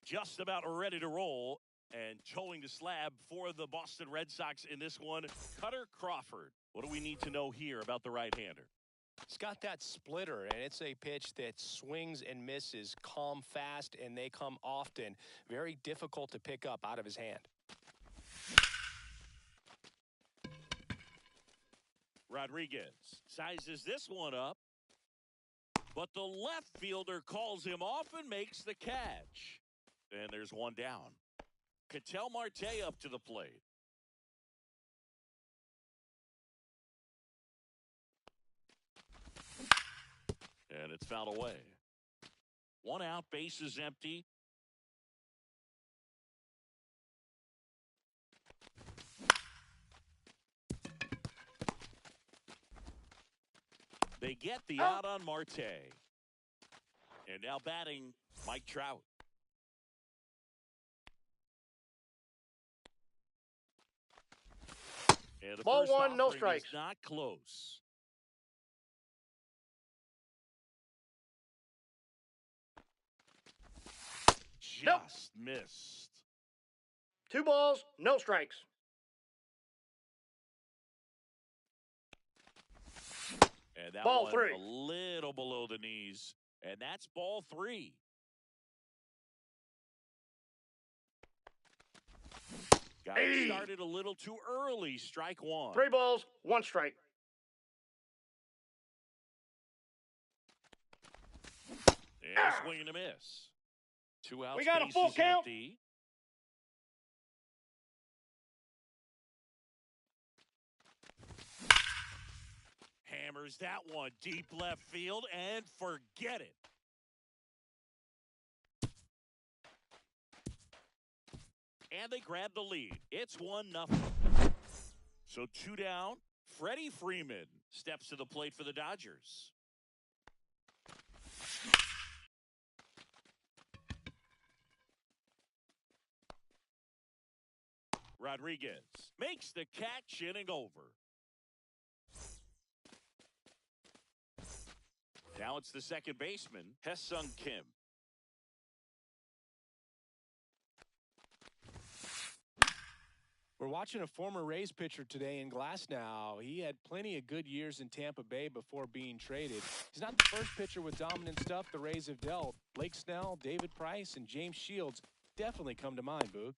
Just about ready to roll, and towing the slab for the Boston Red Sox in this one, Cutter Crawford. What do we need to know here about the right-hander? It's got that splitter, and it's a pitch that swings and misses, come fast, and they come often. Very difficult to pick up out of his hand. Rodriguez sizes this one up, but the left fielder calls him off and makes the catch. And there's one down. Ketel Marte up to the plate. And it's fouled away. One out, base is empty. They get the out on Marte. And now batting, Mike Trout. And the Ball first one, no offering strikes. is not close. Just missed. 2 balls, no strikes. And that Ball one 3. a little below the knees. And that's ball 3. Got it started a little too early. Strike 1. 3 balls, 1 strike. And swing and a miss. 2 outs. We got a base full is count. empty. Hammers that one deep left field and forget it. And they grab the lead. It's 1-0. So 2 down. Freddie Freeman steps to the plate for the Dodgers. Rodriguez makes the catch, inning over. Now it's the second baseman, Hye-Sung Kim. We're watching a former Rays pitcher today in Glasnow. He had plenty of good years in Tampa Bay before being traded. He's not the first pitcher with dominant stuff the Rays have dealt. Blake Snell, David Price, and James Shields definitely come to mind, Boog.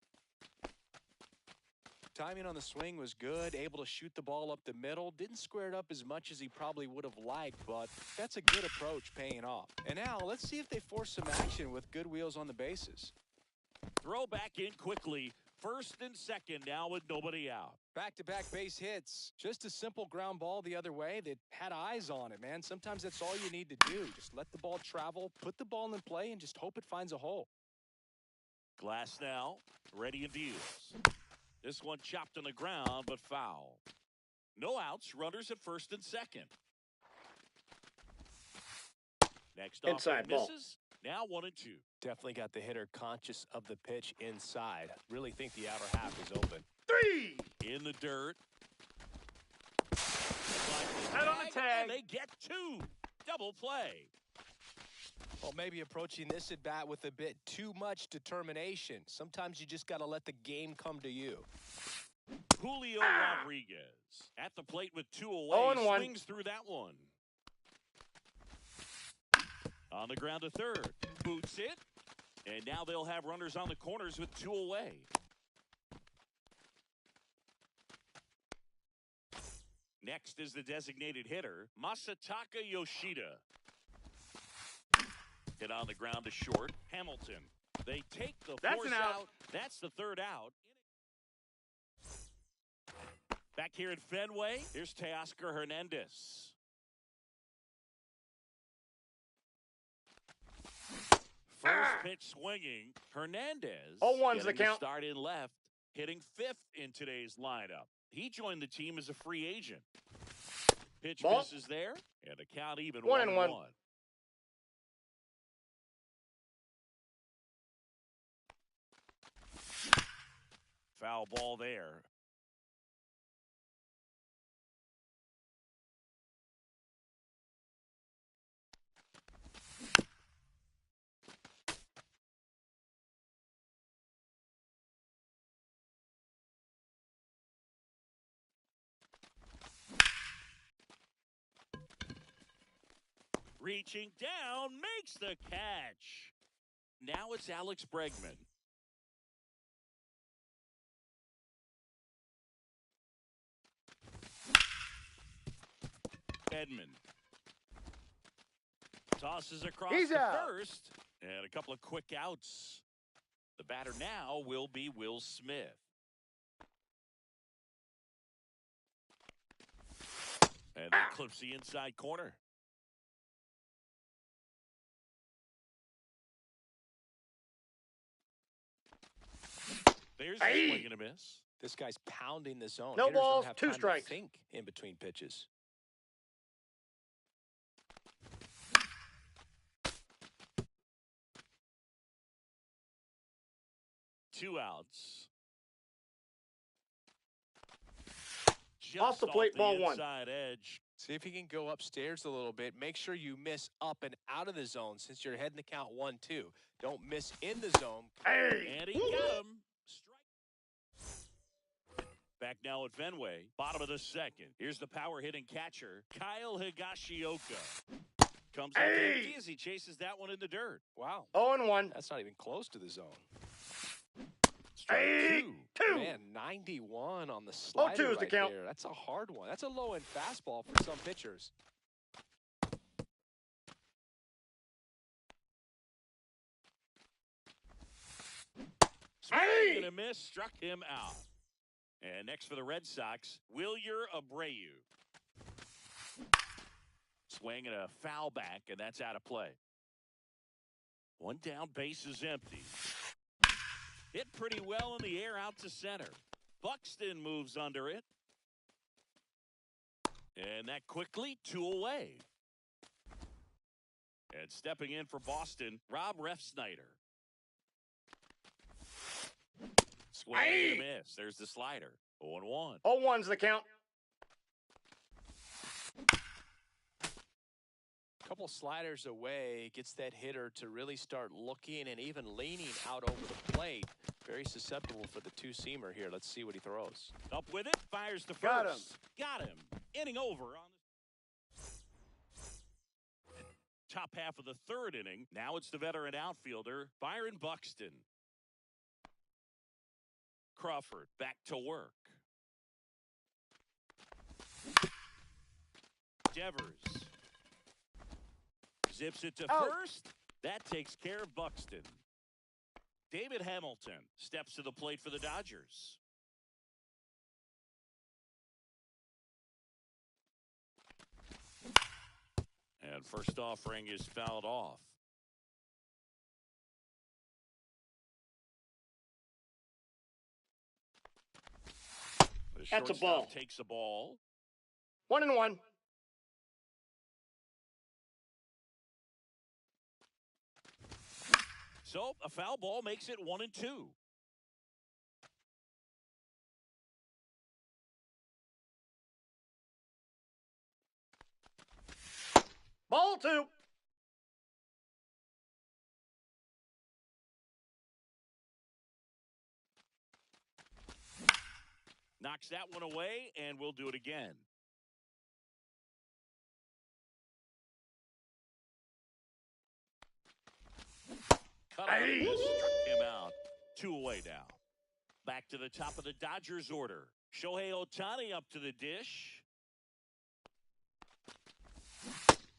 Timing on the swing was good, able to shoot the ball up the middle. Didn't square it up as much as he probably would have liked, but that's a good approach paying off. And now let's see if they force some action with good wheels on the bases. Throw back in quickly. First and second now with nobody out. Back-to-back base hits. Just a simple ground ball the other way that had eyes on it, man. Sometimes that's all you need to do. Just let the ball travel, put the ball in play, and just hope it finds a hole. Glass now, ready and deals. This one chopped on the ground, but foul. No outs, runners at first and second. Next Inside ball ball. misses. Now 1-2. Definitely got the hitter conscious of the pitch inside. Really think the outer half is open. 3. In the dirt. Head on the and they get two. Double play. Well, maybe approaching this at bat with a bit too much determination. Sometimes you just got to let the game come to you. Julio Rodriguez at the plate with two away. Swings through that one. On the ground to third. Boots it. And now they'll have runners on the corners with two away. Next is the designated hitter, Masataka Yoshida. Hit on the ground to short. Hamilton. They take the force out. That's the third out. Back here at Fenway, here's Teoscar Hernandez. First pitch swinging. Hernandez. 0-1's the count. Start in left, hitting fifth in today's lineup. He joined the team as a free agent. Pitch misses there, and the count even 1-1. Foul ball there. Reaching down, makes the catch. Now it's Alex Bregman. Edmund. Tosses across first. And a couple of quick outs. The batter now will be Will Smith. And that clips the inside corner. There's a swing and a miss. This guy's pounding the zone. No Hitters balls, don't have 2 time strikes. to think in between pitches. Two outs. Just off the plate, ball one. Inside edge. See if you can go upstairs a little bit. Make sure you miss up and out of the zone since you're heading the count 1-2. Don't miss in the zone. And he got him. Strike. Back now at Fenway. Bottom of the second. Here's the power hitting catcher, Kyle Higashioka. Comes up empty as he chases that one in the dirt. Wow. 0-1. That's not even close to the zone. Strike two. Man, 91 on the slider 0-2 is the right count. there. That's a hard one. That's a low-end fastball for some pitchers. Swing and a miss, struck him out. And next for the Red Sox, Wilyer Abreu. Swing and a foul back, and that's out of play. One down, base is empty. Hit pretty well in the air out to center. Buxton moves under it. And that quickly, 2 away. And stepping in for Boston, Rob Refsnyder. Swing and a miss. There's the slider. 0-1. 0-1's the count. Couple sliders away gets that hitter to really start looking and even leaning out over the plate. Very susceptible for the two-seamer here. Let's see what he throws. Up with it, fires to first. Got him. Inning over on the top half of the third inning. Now it's the veteran outfielder, Byron Buxton. Crawford back to work. Devers zips it to first. That takes care of Buxton. David Hamilton steps to the plate for the Dodgers. And first offering is fouled off. The That's a shortstop ball. takes a ball. 1-1. So a foul ball makes it 1-2. Ball 2. Knocks that one away, and we'll do it again. Cut out, struck him out. 2 away now. Back to the top of the Dodgers order. Shohei Ohtani up to the dish.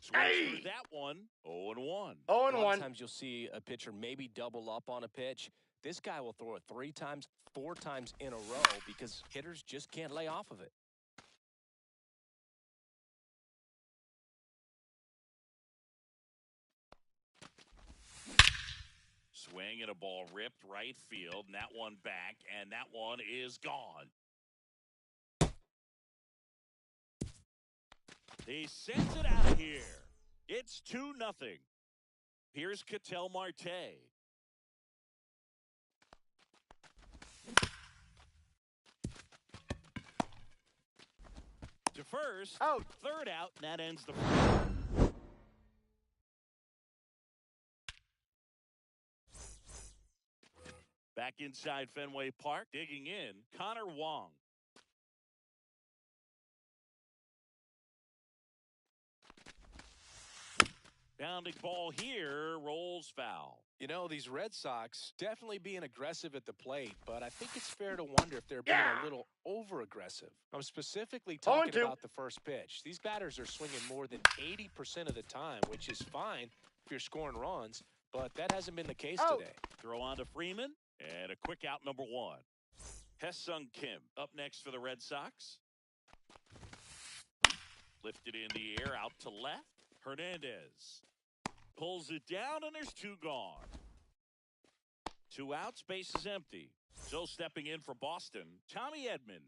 Swings through that one. 0-1. 0-1. A lot of times you'll see a pitcher maybe double up on a pitch. This guy will throw it 3 times, 4 times in a row because hitters just can't lay off of it. Swing and a ball ripped right field, and that one back, and that one is gone. He sends it out of here. It's 2-0. Here's Ketel Marte. To first, Out. 3rd out, and that ends the frame. Back inside Fenway Park, digging in, Connor Wong. Bounding ball here, rolls foul. You know, these Red Sox definitely being aggressive at the plate, but I think it's fair to wonder if they're being a little over-aggressive. I'm specifically talking about the first pitch. These batters are swinging more than 80% of the time, which is fine if you're scoring runs, but that hasn't been the case today. Throw on to Freeman, and a quick out number 1. Hesung Kim up next for the Red Sox. Lifted in the air, out to left. Hernandez pulls it down, and there's 2 gone. 2 outs, base is empty. So stepping in for Boston, Tommy Edman.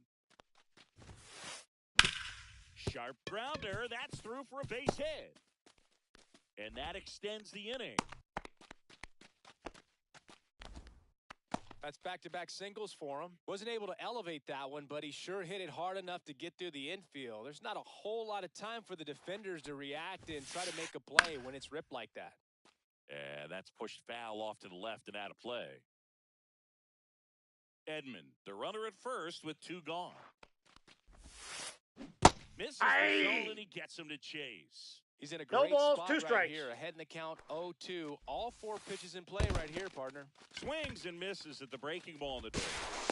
Sharp grounder, that's through for a base hit. And that extends the inning. That's back-to-back singles for him. Wasn't able to elevate that one, but he sure hit it hard enough to get through the infield. There's not a whole lot of time for the defenders to react and try to make a play when it's ripped like that. And that's pushed foul off to the left and out of play. Edman, the runner at first with 2 gone. Misses the zone, and he gets him to chase. He's in a great balls, spot 2 right strikes. here. Ahead in the count, 0-2. All 4 pitches in play right here, partner. Swings and misses at the breaking ball in the door.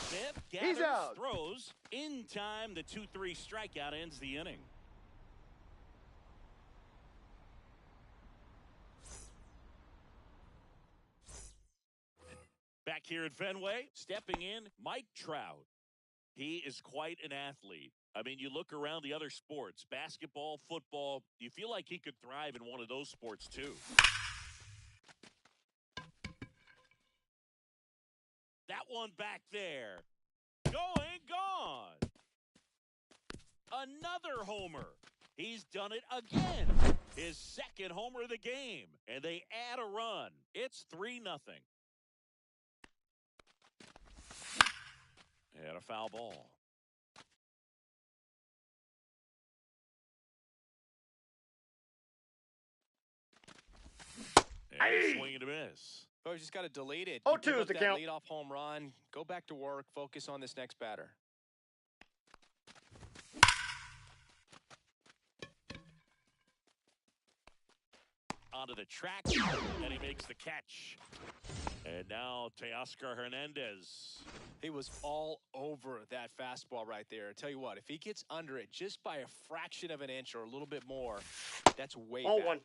Smith He's gathers, out. throws. In time, the 2-3 strikeout ends the inning. Back here at Fenway, stepping in, Mike Trout. He is quite an athlete. I mean, you look around the other sports, basketball, football, you feel like he could thrive in one of those sports too. That one back there. Going, gone. Another homer. He's done it again. His 2nd homer of the game. And they add a run. It's 3-0. And a foul ball. And swing and a miss. Oh, you just got to delete it. 0-2 Give is up the that count. leadoff home run. Go back to work. Focus on this next batter. Onto the track, and he makes the catch. And now Teoscar Hernandez. He was all over that fastball right there. I tell you what, if he gets under it just by a fraction of an inch or a little bit more, that's way Ball back. 1.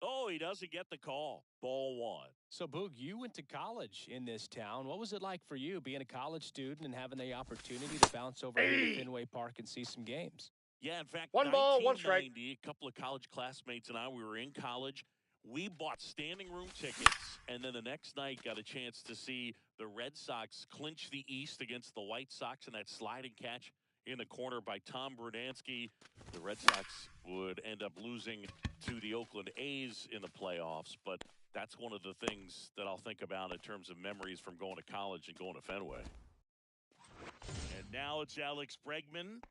Oh, he doesn't get the call. Ball 1. So, Boog, you went to college in this town. What was it like for you being a college student and having the opportunity to bounce over here to Fenway Park and see some games? Yeah, in fact, 1 ball, 1 strike. 1990, a couple of college classmates and I, we were in college. We bought standing room tickets, and then the next night got a chance to see the Red Sox clinch the East against the White Sox in that sliding catch in the corner by Tom Brunansky. The Red Sox would end up losing to the Oakland A's in the playoffs, but that's one of the things that I'll think about in terms of memories from going to college and going to Fenway. And now it's Alex Bregman.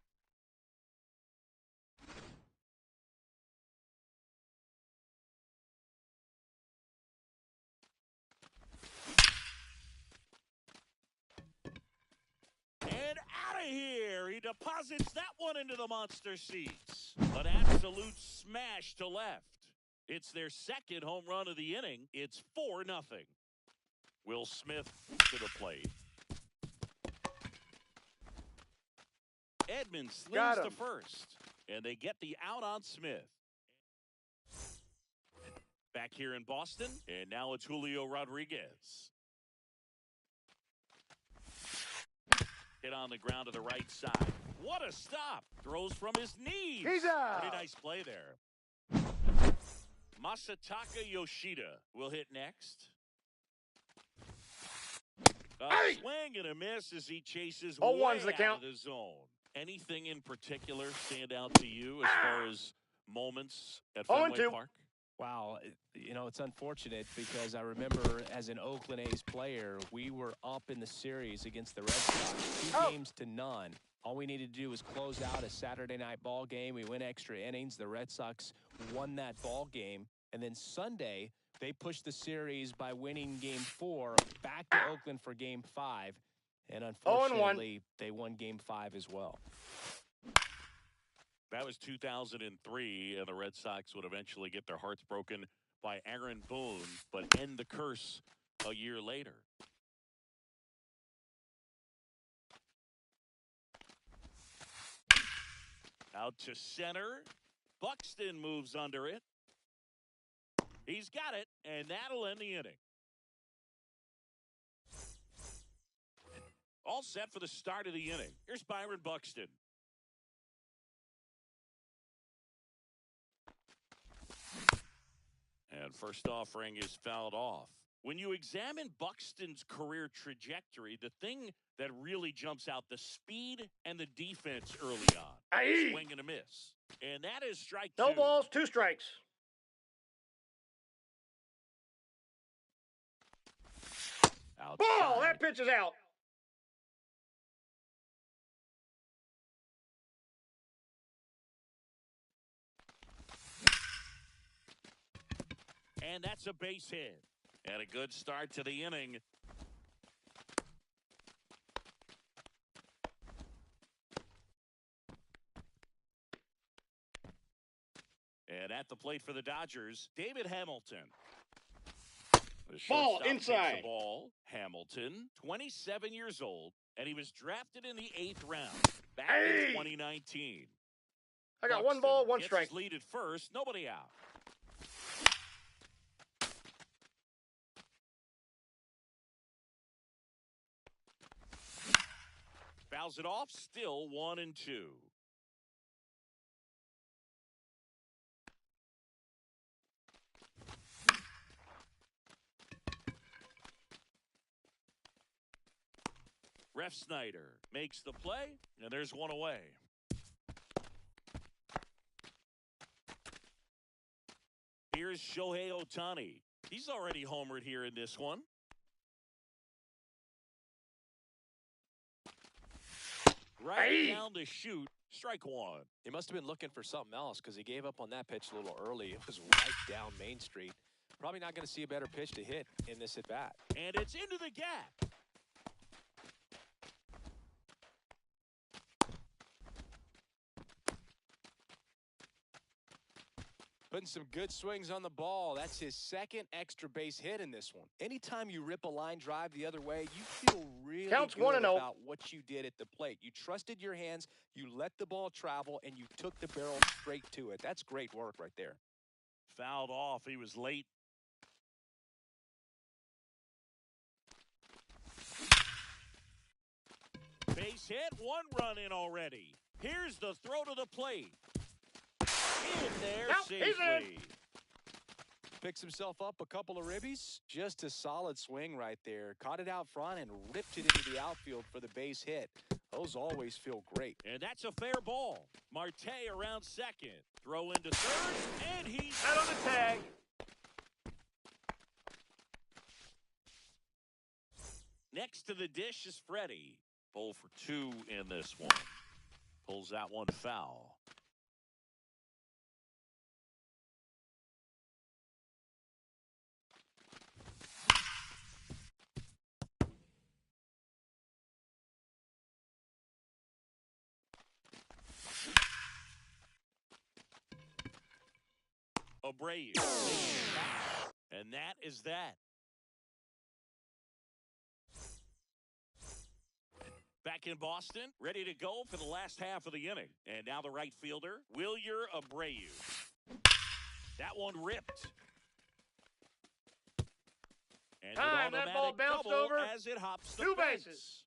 deposits that one into the monster seats. An absolute smash to left. It's their second home run of the inning. It's 4-0. Will Smith to the plate. Edmonds slings to first, and they get the out on Smith. Back here in Boston, and now it's Julio Rodriguez. Hit on the ground to the right side. What a stop! Throws from his knees. He's out. Pretty nice play there. Masataka Yoshida will hit next. A swing and a miss as he chases way 0-1's the out count. of the zone. Anything in particular stand out to you as far as moments at Fenway 0-2. Park? Wow, you know, it's unfortunate because I remember as an Oakland A's player, we were up in the series against the Red Sox, 2-0. All we needed to do was close out a Saturday night ball game. We went extra innings. The Red Sox won that ball game. And then Sunday, they pushed the series by winning Game 4 back to Oakland for Game 5. And unfortunately, they won Game 5 as well. That was 2003, and the Red Sox would eventually get their hearts broken by Aaron Boone, but end the curse a year later. Out to center. Buxton moves under it. He's got it, and that'll end the inning. All set for the start of the inning. Here's Byron Buxton. And first offering is fouled off. When you examine Buxton's career trajectory, the thing that really jumps out, the speed and the defense early on. Swing and a miss. And that is strike 2. No balls, 2 strikes. Outside. Ball! That pitch is out. And that's a base hit. And a good start to the inning. And at the plate for the Dodgers, David Hamilton. The Ball shortstop takes inside. the ball. Hamilton, 27 years old, and he was drafted in the 8th round back in 2019. I got Buxton 1 ball, 1 gets strike. his lead at first, nobody out. Fouls it off, still 1-2. Ref Snyder makes the play, and there's one away. Here's Shohei Ohtani. He's already homered here in this one. Right down the chute, strike 1. He must have been looking for something else because he gave up on that pitch a little early. It was right down Main Street. Probably not going to see a better pitch to hit in this at-bat. And it's into the gap. Putting some good swings on the ball. That's his second extra base hit in this one. Anytime you rip a line drive the other way, you feel really Counts good 1-0. about what you did at the plate. You trusted your hands, you let the ball travel, and you took the barrel straight to it. That's great work right there. Fouled off. He was late. Base hit, 1 run in already. Here's the throw to the plate. In there safely. Picks himself up a couple of ribbies. Just a solid swing right there. Caught it out front and ripped it into the outfield for the base hit. Those always feel great. And that's a fair ball. Marte around second. Throw into third, and he's Out on the tag. next to the dish is Freddie. 0 for 2 in this one. Pulls that one foul. Abreu. And that is that. Back in Boston, ready to go for the last half of the inning. And now the right fielder, Wilyer Abreu. That one ripped. And Time, that ball bounced over. As it hops the Two fence. bases.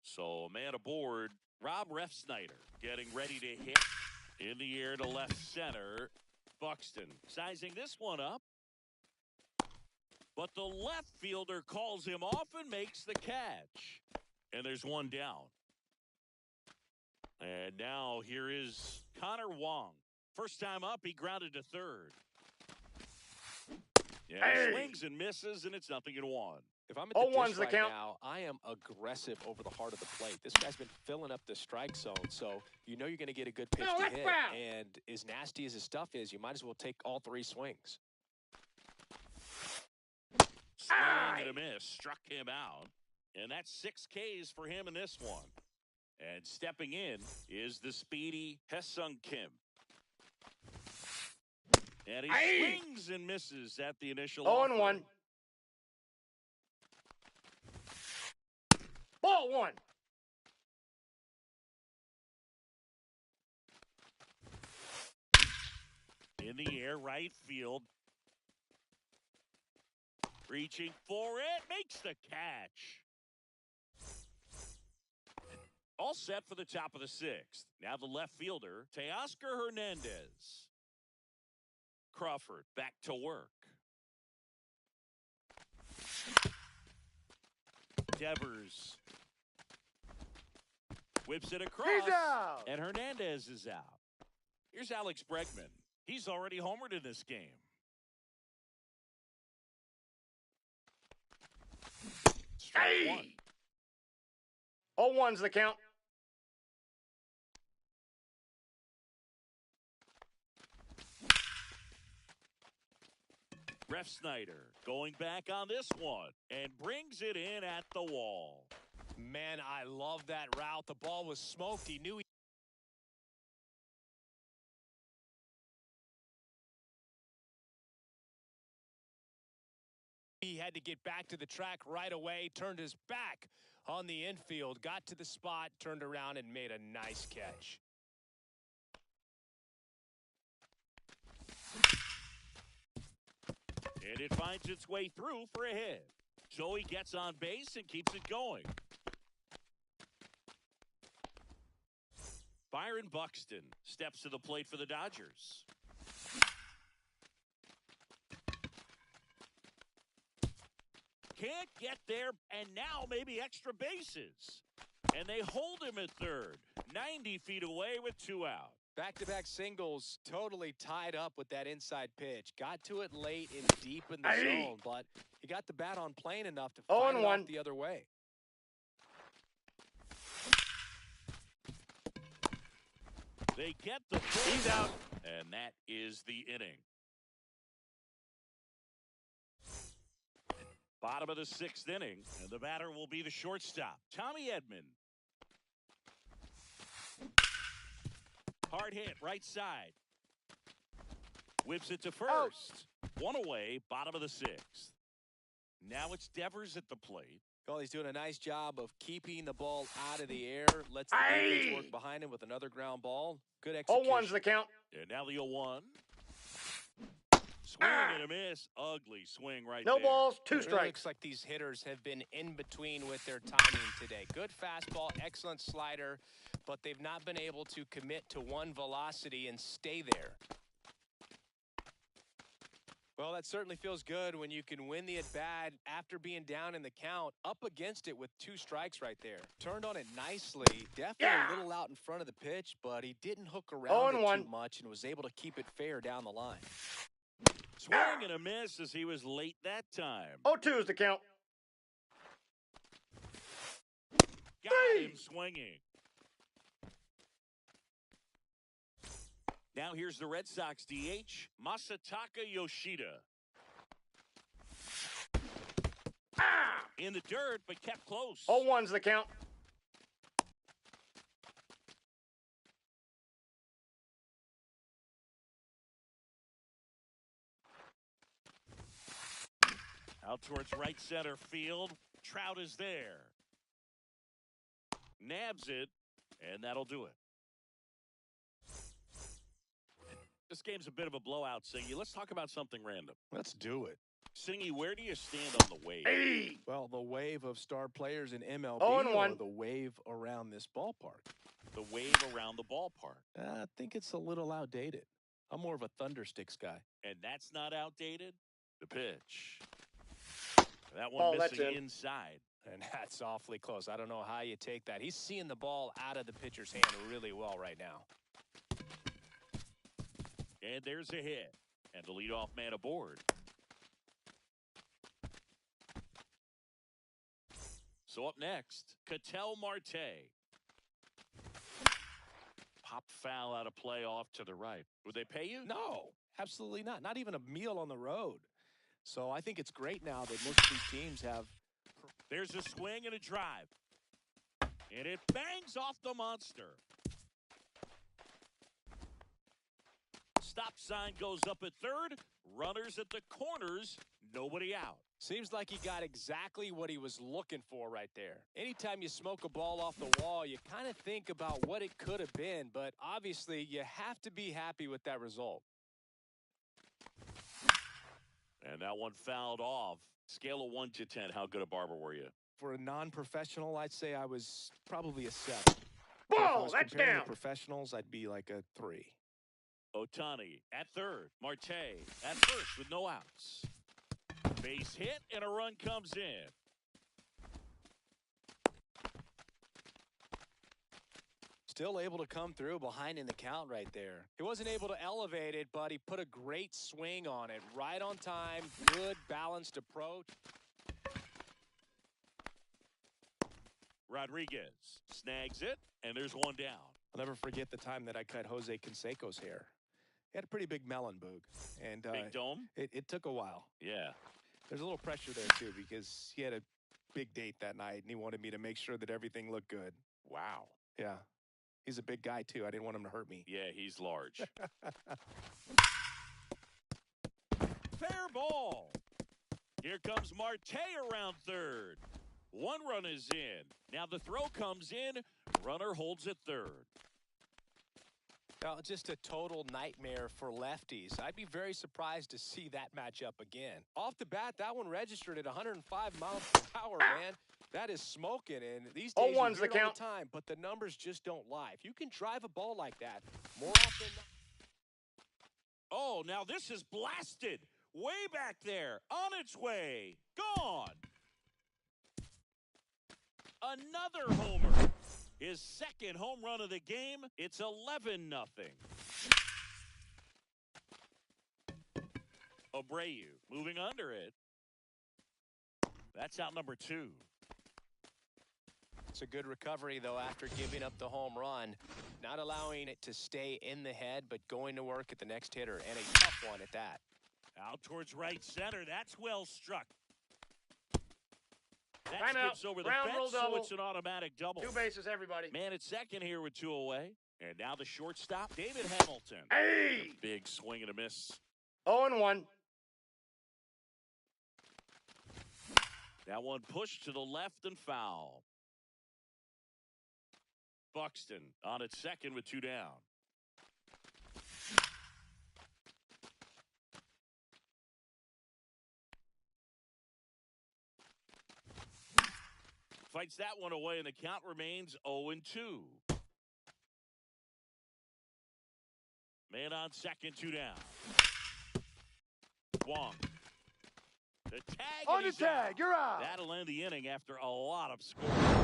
So, man aboard, Rob Refsnyder getting ready to hit in the air to left center. Buxton sizing this one up. But the left fielder calls him off and makes the catch. And there's one down. And now here is Connor Wong. First time up, he grounded to third. Yeah, he swings and misses, and it's 0-1. If I'm at the dish right count. now, I am aggressive over the heart of the plate. This guy's been filling up the strike zone, so you know you're going to get a good pitch to hit. Foul. And as nasty as his stuff is, you might as well take all three swings. Swing and a miss. Struck him out. And that's 6 Ks for him in this one. And stepping in is the speedy Hesung Kim. And he swings and misses at the initial 0-1. Ball one. In the air, right field. Reaching for it, makes the catch. All set for the top of the 6th. Now the left fielder, Teoscar Hernandez. Crawford back to work. Devers whips it across, He's out. and Hernandez is out. Here's Alex Bregman. He's already homered in this game. Strike one. 0-1's the count. Refsnyder going back on this one and brings it in at the wall. Man, I love that route. The ball was smoked. He knew he had to get back to the track right away, turned his back on the infield, got to the spot, turned around, and made a nice catch. And it finds its way through for a hit. So he gets on base and keeps it going. Byron Buxton steps to the plate for the Dodgers. Can't get there, and now maybe extra bases. And they hold him at third, 90 feet away with 2 out. Back-to-back singles, totally tied up with that inside pitch. Got to it late and deep in the zone, but he got the bat on plane enough to find it off the other way. They get the pull. He's out. And that is the inning. Bottom of the 6th inning, and the batter will be the shortstop, Tommy Edman. Hard hit, right side. Whips it to first. One away, bottom of the 6th. Now it's Devers at the plate. Well, he's doing a nice job of keeping the ball out of the air. Lets the defense work behind him with another ground ball. Good execution. 0-1's the count. And now the 0-1. Swing and a miss. Ugly swing right No there. balls, 2 It really strikes. looks like these hitters have been in between with their timing today. Good fastball, excellent slider, but they've not been able to commit to one velocity and stay there. Well, that certainly feels good when you can win the at-bat after being down in the count, up against it with 2 strikes right there. Turned on it nicely, definitely a little out in front of the pitch, but he didn't hook around it too much and was able to keep it fair down the line. Swing and a miss as he was late that time. 0-2's the count. Got him swinging. Now here's the Red Sox DH, Masataka Yoshida. In the dirt, but kept close. 0-1's the count. Out towards right center field. Trout is there. Nabs it, and that'll do it. This game's a bit of a blowout, Singy. Let's talk about something random. Let's do it. Singy, where do you stand on the wave? Hey! Well, the wave of star players in MLB 0-1. or the wave around this ballpark? The wave around the ballpark. I think it's a little outdated. I'm more of a Thundersticks guy. And that's not outdated. The pitch. That Oh, one that's missing in. inside. And that's awfully close. I don't know how you take that. He's seeing the ball out of the pitcher's hand really well right now. And there's a hit. And the leadoff man aboard. So up next, Ketel Marte. Pop foul out of play off to the right. Would they pay you? No, absolutely not. Not even a meal on the road. So I think it's great now that most of these teams have. There's a swing and a drive. And it bangs off the monster. Stop sign goes up at third. Runners at the corners. Nobody out. Seems like he got exactly what he was looking for right there. Anytime you smoke a ball off the wall, you kind of think about what it could have been, but obviously you have to be happy with that result. And that one fouled off. Scale of 1 to 10, how good a barber were you? For a non-professional, I'd say I was probably a 7. Whoa, that's comparing down. to professionals, I'd be like a 3. Otani at third. Marte at first with no outs. Base hit and a run comes in. Still able to come through behind in the count right there. He wasn't able to elevate it, but he put a great swing on it. Right on time, good balanced approach. Rodriguez snags it, and there's one down. I'll never forget the time that I cut Jose Canseco's hair. He had a pretty big melon, Boog. And Big dome? it took a while. Yeah. There's a little pressure there, too, because he had a big date that night, and he wanted me to make sure that everything looked good. Wow. Yeah. He's a big guy, too. I didn't want him to hurt me. Yeah, he's large. Fair ball. Here comes Marte around third. One run is in. Now the throw comes in. Runner holds at third. Well, just a total nightmare for lefties. I'd be very surprised to see that matchup again. Off the bat, that one registered at 105 miles per hour, man. That is smoking, and these days you hear it all the time, but the numbers just don't lie. If you can drive a ball like that, more often than not. Oh, now this is blasted. Way back there. On its way. Gone. Another homer. His second home run of the game. It's 11-0. Abreu moving under it. That's out number 2. It's a good recovery, though, after giving up the home run. Not allowing it to stay in the head, but going to work at the next hitter, and a tough one at that. Out towards right center. That's well struck. That Time out. skips over the Ground fence, rule so double. it's an automatic double. 2 bases, everybody. Man at second here with 2 away. And now the shortstop, David Hamilton. Hey! Big swing and a miss. 0-1. That one pushed to the left and foul. Buxton on at second with 2 down. Fights that one away, and the count remains 0-2. Man on second, 2 down. Wong. The tag. On the tag, you're out. That'll end the inning after a lot of scoring.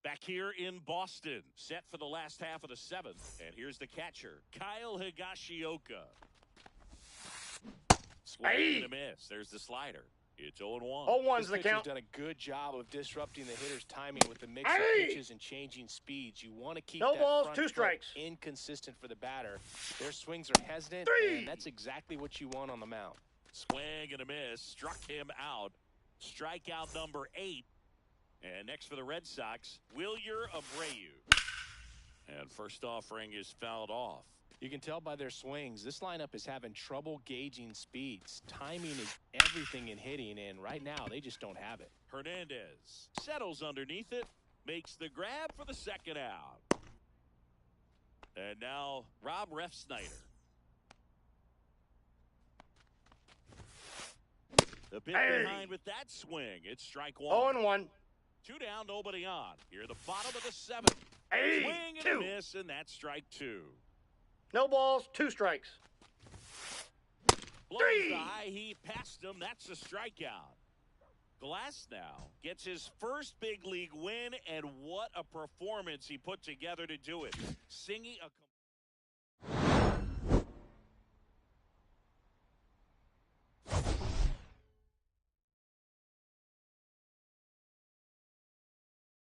Back here in Boston, set for the last half of the 7th. And here's the catcher, Kyle Higashioka. Swing and a miss. There's the slider. It's 0-1. 0-1's the count. Done a good job of disrupting the hitter's timing with the mix of pitches and changing speeds. You want to keep No that balls, front 2 foot strikes. inconsistent for the batter. Their swings are hesitant, 3. and that's exactly what you want on the mound. Swing and a miss. Struck him out. Strikeout number 8. And next for the Red Sox, Wilyer Abreu. And first offering is fouled off. You can tell by their swings, this lineup is having trouble gauging speeds. Timing is everything in hitting, and right now they just don't have it. Hernandez settles underneath it, makes the grab for the second out. And now Rob Refsnyder. The bit behind with that swing. It's strike one. 0-1. 2 down, nobody on. Here the bottom of the 7th. Swing and a miss, and that's strike 2. No balls, 2 strikes. Blows the high heat past him. That's a strikeout. Glass now gets his first big league win, and what a performance he put together to do it. Singing a